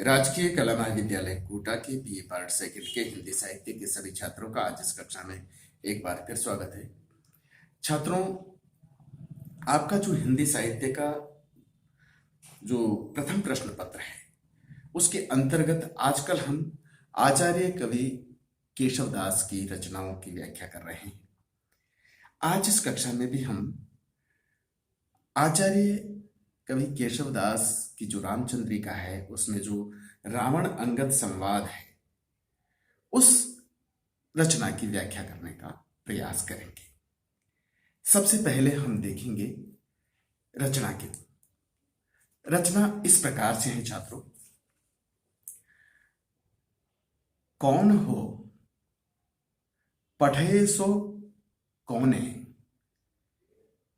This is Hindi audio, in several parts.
राजकीय कला महाविद्यालय कोटा के बीए पार्ट सेकंड के हिंदी साहित्य के सभी छात्रों का आज इस कक्षा में एक बार फिर स्वागत है। छात्रों, आपका जो हिंदी साहित्य का जो प्रथम प्रश्न पत्र है उसके अंतर्गत आजकल हम आचार्य कवि केशवदास की रचनाओं की व्याख्या कर रहे हैं। आज इस कक्षा में भी हम आचार्य कवि केशवदास की जो रामचंद्रिका है उसमें जो रावण अंगद संवाद है उस रचना की व्याख्या करने का प्रयास करेंगे। सबसे पहले हम देखेंगे रचना इस प्रकार से है छात्रों। कौन हो पढ़े सो कौने,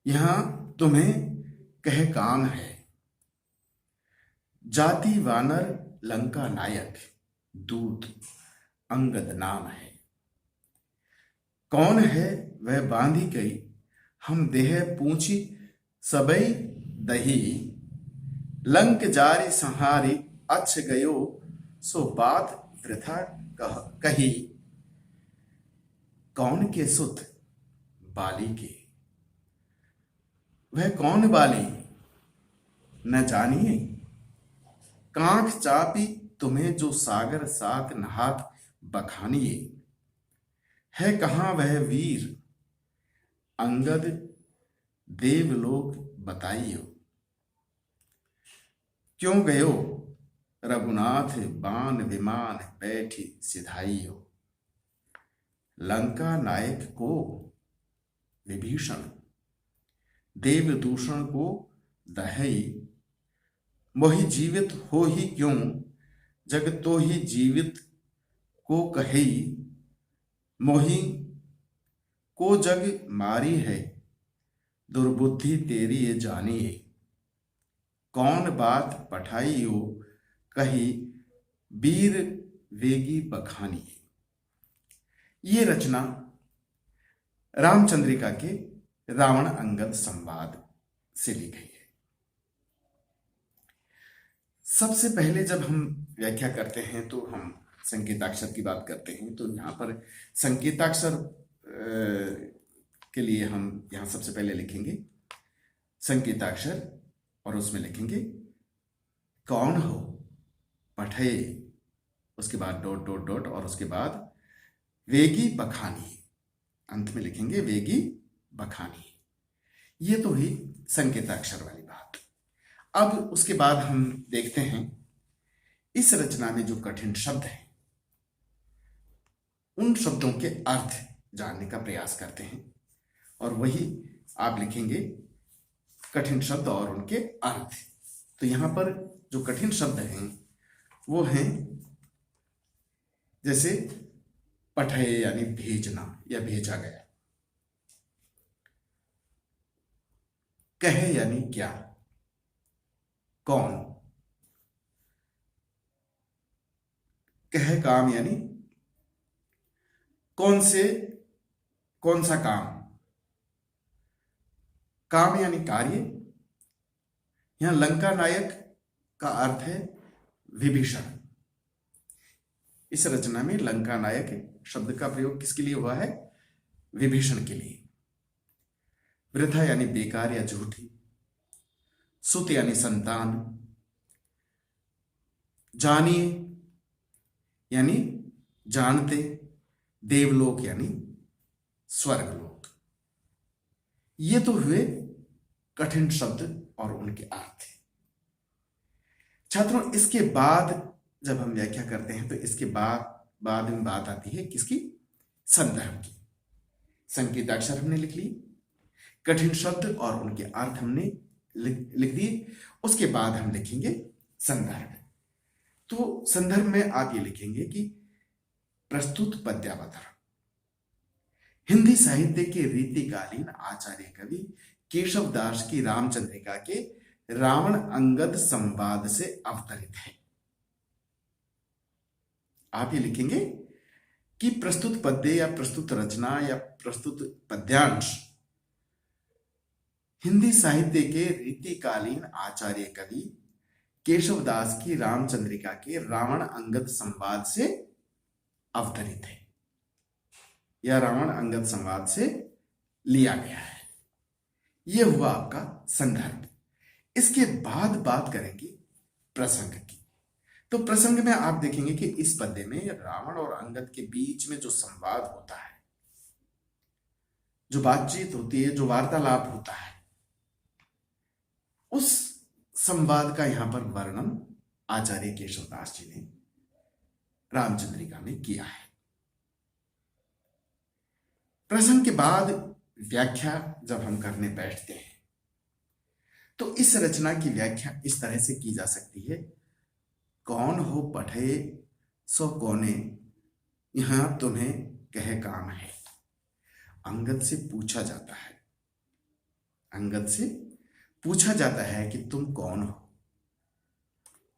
यहां तुम्हें कह काम है, जाति वानर लंका नायक, दूत अंगद नाम है। कौन है वह बांधी गई, हम देह पूछी सबई दही, लंक जारी संहारी अच्छ गयो, सो बात वृथा कही। कौन के सुत बाली के, वह कौन बाली न जानिए, कांख चापी तुम्हें जो सागर साथ नहात बखानिए। है कहाँ वह वीर अंगद देवलोक बताइयो, क्यों गयो रघुनाथ बान विमान बैठी सिधाइयो। लंका नायक को विभीषण, देव दूषण को दहई, मोहि जीवित हो ही क्यों, जग तो ही जीवित को कही। मोहि को जग मारी है, दुर्बुद्धि तेरी ये जानिए। कौन बात पठाइयो कही, वीर वेगी बखानिए। ये रचना रामचंद्रिका के रावण अंगद संवाद से ली गई है। सबसे पहले जब हम व्याख्या करते हैं तो हम संकेताक्षर की बात करते हैं। तो यहाँ पर संकेताक्षर के लिए हम यहाँ सबसे पहले लिखेंगे संकेताक्षर और उसमें लिखेंगे कौन हो पठे, उसके बाद डॉट डॉट डॉट और उसके बाद वेगी बखानी, अंत में लिखेंगे वेगी बखानी। ये तो ही संकेताक्षर वाली बात। अब उसके बाद हम देखते हैं इस रचना में जो कठिन शब्द हैं उन शब्दों के अर्थ जानने का प्रयास करते हैं और वही आप लिखेंगे कठिन शब्द और उनके अर्थ। तो यहां पर जो कठिन शब्द हैं वो हैं जैसे पठे यानी भेजना या भेजा गया, कहे यानी क्या, कौन, कह काम यानी कौन से कौन सा काम, काम यानी कार्य। यहां लंका नायक का अर्थ है विभीषण। इस रचना में लंका नायक शब्द का प्रयोग किसके लिए हुआ है? विभीषण के लिए। वृथा यानी बेकार या झूठी, सुत यानी संतान, जानिए यानी जानते, देवलोक यानी स्वर्गलोक। ये तो हुए कठिन शब्द और उनके अर्थ। छात्रों, इसके बाद जब हम व्याख्या करते हैं तो इसके बाद में बात आती है किसकी? संदर्भ की। संकेताक्षर हमने लिख ली, कठिन शब्द और उनके अर्थ हमने लिख दिए। उसके बाद हम लिखेंगे संदर्भ। तो संदर्भ में आप ये लिखेंगे कि प्रस्तुत पद्यावतरण हिंदी साहित्य के रीतिकालीन आचार्य कवि केशवदास की रामचंद्रिका के रावण अंगद संवाद से अवतरित है। आप ये लिखेंगे कि प्रस्तुत पद्य या प्रस्तुत रचना या प्रस्तुत पद्यांश हिंदी साहित्य के रीतिकालीन आचार्य कवि केशवदास की रामचंद्रिका के रावण अंगद संवाद से अवतरित है, या रावण अंगद संवाद से लिया गया है। यह हुआ आपका संदर्भ। इसके बाद बात करेंगे प्रसंग की। तो प्रसंग में आप देखेंगे कि इस पद्य में रावण और अंगद के बीच में जो संवाद होता है, जो बातचीत होती है, जो वार्तालाप होता है, उस संवाद का यहां पर वर्णन आचार्य केशवदास जी ने रामचंद्रिका में किया है। प्रसंग के बाद व्याख्या जब हम करने बैठते हैं तो इस रचना की व्याख्या इस तरह से की जा सकती है। कौन हो पढ़े सो कोने, यहां तुम्हें कह काम है। अंगद से पूछा जाता है, अंगद से पूछा जाता है कि तुम कौन हो,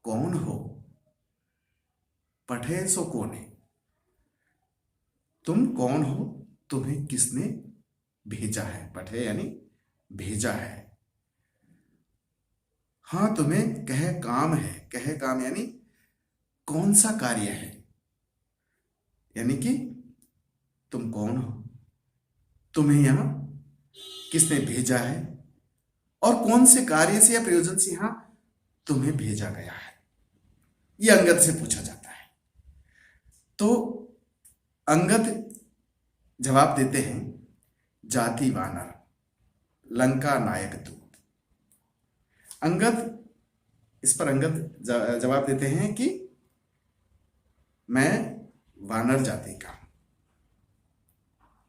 कौन हो, पढ़े सो कोने, तुम कौन हो, तुम्हें किसने भेजा है। पढ़े यानी भेजा है। हाँ, तुम्हें कह काम है। कह काम यानी कौन सा कार्य है, यानी कि तुम कौन हो, तुम्हें यहां किसने भेजा है, और कौन से कार्य से या प्रयोजन से यहां तुम्हें भेजा गया है, यह अंगद से पूछा जाता है। तो अंगद जवाब देते हैं, जाति वानर, लंका नायक दूत। अंगद इस पर अंगद जवाब देते हैं कि मैं वानर जाति का हूं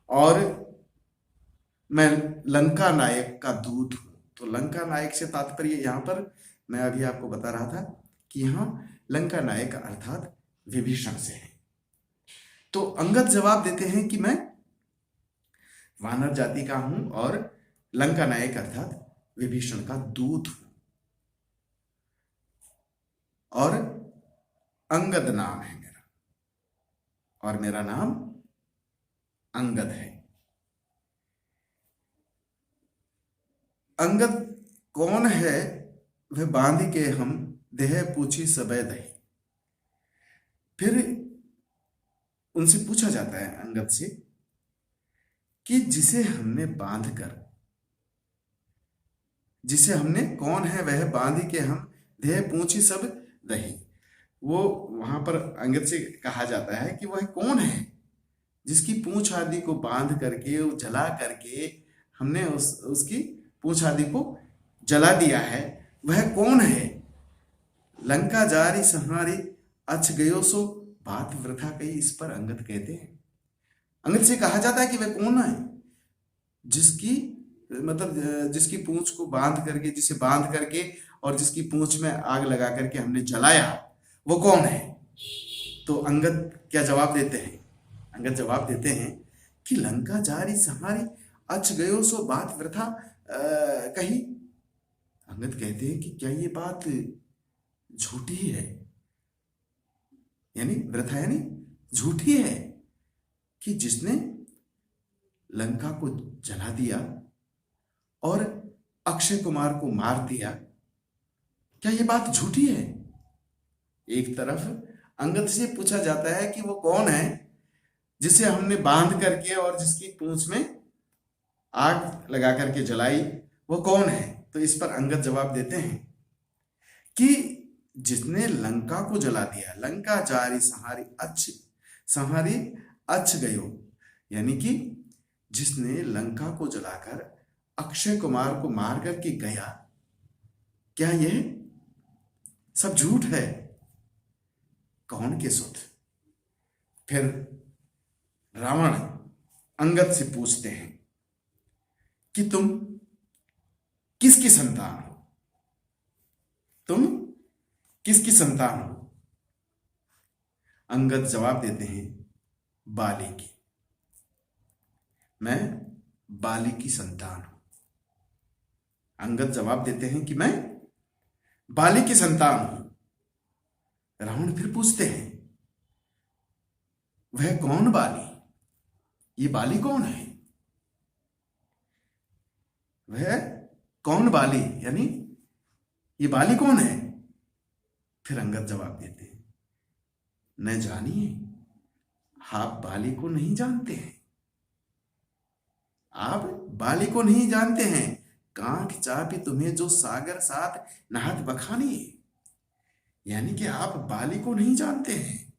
और मैं लंका नायक का दूत हूं। तो लंका नायक से तात्पर्य यहां पर मैं अभी आपको बता रहा था कि यहां लंका नायक अर्थात विभीषण से है। तो अंगद जवाब देते हैं कि मैं वानर जाति का हूं और लंका नायक अर्थात विभीषण का दूत हूं, और अंगद नाम है मेरा, और मेरा नाम अंगद है। अंगद कौन है वह बांध के हम, देह पूछी सबे दही। फिर उनसे पूछा जाता है अंगद से कि जिसे हमने बांध कर, जिसे हमने कौन है वह बांध के हम, देह पूछी सब दही। वो वहां पर अंगद से कहा जाता है कि वह कौन है जिसकी पूंछ आदि को बांध करके, जला करके हमने उसकी पूंछ आदि को जला दिया है, वह कौन है। लंका जारी संहारी अछ गयो सो बात वृथा कही। इस पर अंगद कहते हैं, अंगद से कहा जाता है कि वह कौन है जिसकी मतलब जिसकी पूंछ को बांध करके, जिसे बांध करके और जिसकी पूंछ में आग लगा करके हमने जलाया, वो कौन है। तो अंगद क्या जवाब देते हैं, अंगद जवाब देते हैं कि लंका जारी संहारी अच गयो सो बात वृथा कही। अंगद कहते हैं कि क्या ये बात झूठी है, यानी वृथा यानी झूठी है, कि जिसने लंका को जला दिया और अक्षय कुमार को मार दिया, क्या ये बात झूठी है। एक तरफ अंगद से पूछा जाता है कि वो कौन है जिसे हमने बांध करके और जिसकी पूंछ में आग लगा करके जलाई, वो कौन है। तो इस पर अंगद जवाब देते हैं कि जिसने लंका को जला दिया, लंका जारी संहारी अच गयो, यानी कि जिसने लंका को जलाकर अक्षय कुमार को मार करके गया, क्या यह सब झूठ है। कौन के सुध। फिर रावण अंगद से पूछते हैं कि तुम किसकी संतान हो, तुम किसकी संतान हो। अंगद जवाब देते हैं, बाली की, मैं बाली की संतान हूं। अंगद जवाब देते हैं कि मैं बाली की संतान हूं। रावण फिर पूछते हैं, वह कौन बाली, ये बाली कौन है। वह कौन बाली, यानी ये बाली कौन है। फिर अंगद जवाब देते हैं, न जानिए, आप बाली को नहीं जानते हैं, आप बाली को नहीं जानते हैं। कांख चापी तुम्हें जो सागर साथ नहत बखानी। यानी कि आप बाली को नहीं जानते हैं।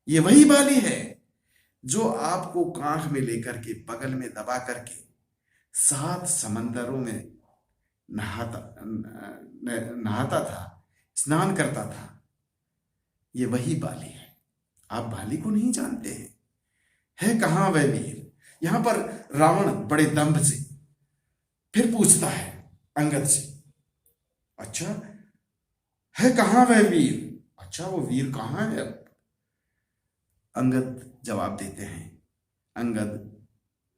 ये वही बाली है जो आपको कांख में लेकर के बगल में दबा करके 7 समंदरों में नहाता था, स्नान करता था। ये वही बाली है, आप बाली को नहीं जानते हैं। है कहां वह वीर? यहां पर रावण बड़े दंभ से फिर पूछता है अंगद से, अच्छा है कहां वह वीर? अच्छा वो वीर कहां है? अंगद जवाब देते हैं, अंगद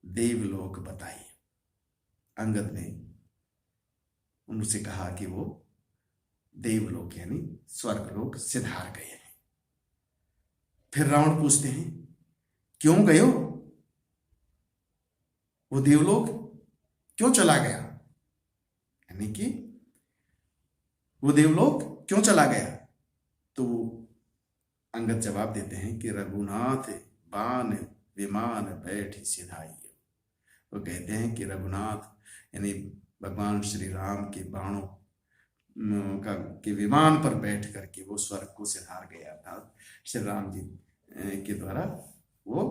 देवलोक बताइए। अंगद ने उनसे कहा कि वो देवलोक यानी स्वर्गलोक सिधार गए हैं। फिर रावण पूछते हैं, क्यों गए हो? वो देवलोक क्यों चला गया? यानी कि वो देवलोक क्यों चला गया? तो अंगद जवाब देते हैं कि रघुनाथ बाण विमान बैठ सिधाई। वो कहते हैं कि रघुनाथ यानी भगवान श्री राम के बाणों के विमान पर बैठ करके वो स्वर्ग को सिधार गया था। श्री राम जी के द्वारा वो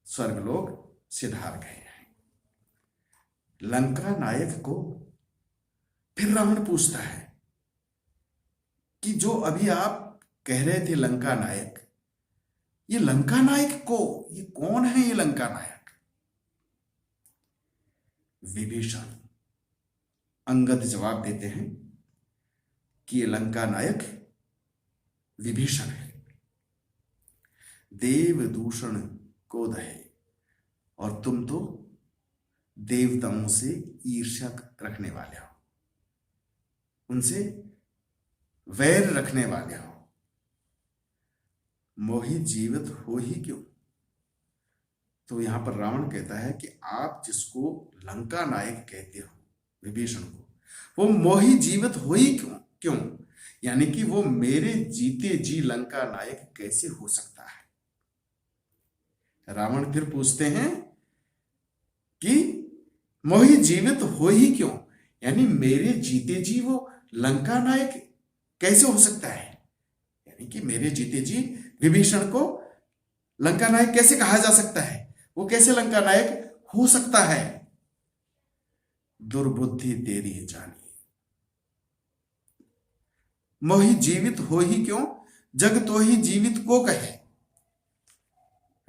स्वर्गलोक सिधार गए हैं। लंका नायक को फिर रावण पूछता है कि जो अभी आप कह रहे थे लंका नायक, ये लंका नायक को, ये कौन है ये लंका नायक? विभीषण। अंगद जवाब देते हैं कि ये लंका नायक विभीषण है। देव दूषण को दहे, और तुम तो देवताओं से ईर्ष्या रखने वाले हो, उनसे वैर रखने वाले हो। मोहि जीवित हो ही क्यों? तो यहां पर रावण कहता है कि आप जिसको लंका नायक कहते हो विभीषण को, वो मोहि जीवित हो ही क्यों? यानी कि वो मेरे जीते जी लंका नायक कैसे हो सकता है? रावण फिर पूछते हैं कि मोहि जीवित हो ही क्यों? यानी मेरे जीते जी वो लंका नायक कैसे हो सकता है? यानी कि मेरे जीते जी विभीषण को लंका नायक कैसे कहा जा सकता है? वो कैसे लंका नायक हो सकता है? दुर्बुद्धि तेरी जानी, मोहि जीवित हो ही क्यों, जग तो ही जीवित को कहे।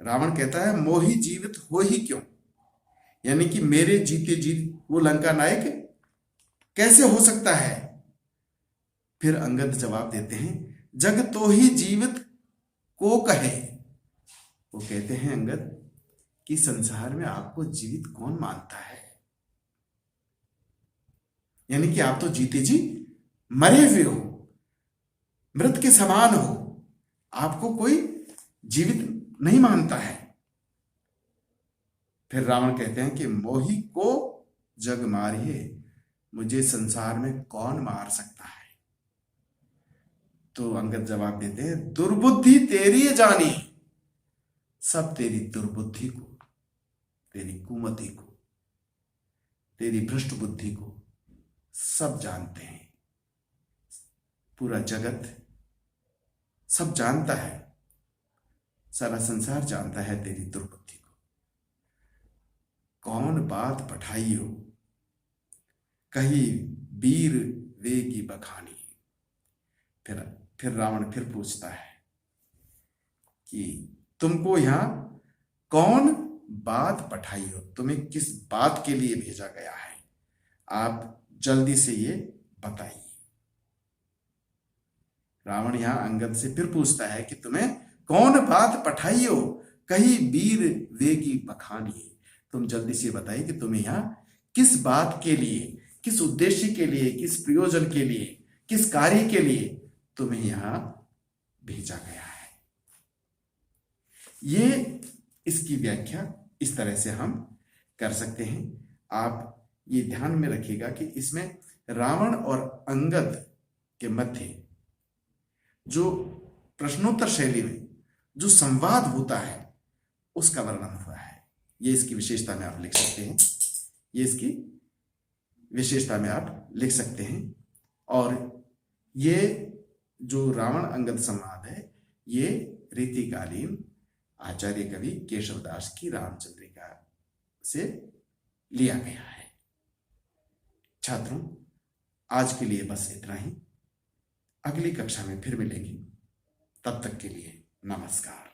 रावण कहता है मोहि जीवित हो ही क्यों, यानी कि मेरे जीते जी वो लंका नायक कैसे हो सकता है? फिर अंगद जवाब देते हैं, जग तो ही जीवित को कहे। वो कहते हैं अंगद कि संसार में आपको जीवित कौन मानता है? यानी कि आप तो जीते जी मरे हुए हो, मृत के समान हो, आपको कोई जीवित नहीं मानता है। फिर रावण कहते हैं कि मोहि को जग मारिए, मुझे संसार में कौन मार सकता है? तो अंगद जवाब देते हैं, दुर्बुद्धि तेरी जानी, सब तेरी दुर्बुद्धि को, तेरी कुमति को, तेरी भ्रष्ट बुद्धि को सब जानते हैं। पूरा जगत सब जानता है, सारा संसार जानता है तेरी दुर्बुद्धि को। कौन बात पठाई हो, कही वीर वे की बखानी। फिर रावण फिर पूछता है कि तुमको यहां कौन बात पठाई हो, तुम्हें किस बात के लिए भेजा गया है, आप जल्दी से ये बताइए। रावण यहां अंगद से फिर पूछता है कि तुम्हें कौन बात पठाई हो, कही वीर वेगी बखानी। तुम जल्दी से बताइए कि तुम्हें यहां किस बात के लिए, किस उद्देश्य के लिए, किस प्रयोजन के लिए, किस कार्य के लिए तुम्हें यहां भेजा गया है। ये इसकी व्याख्या इस तरह से हम कर सकते हैं। आप ये ध्यान में रखिएगा कि इसमें रावण और अंगद के मध्य जो प्रश्नोत्तर शैली में जो संवाद होता है उसका वर्णन हुआ है। ये इसकी विशेषता में आप लिख सकते हैं, ये इसकी विशेषता में आप लिख सकते हैं। और ये जो रावण अंगद संवाद है ये रीतिकालीन आचार्य कवि केशवदास की रामचंद्रिका से लिया गया है। छात्रों, आज के लिए बस इतना ही। अगली कक्षा में फिर मिलेंगे, तब तक के लिए नमस्कार।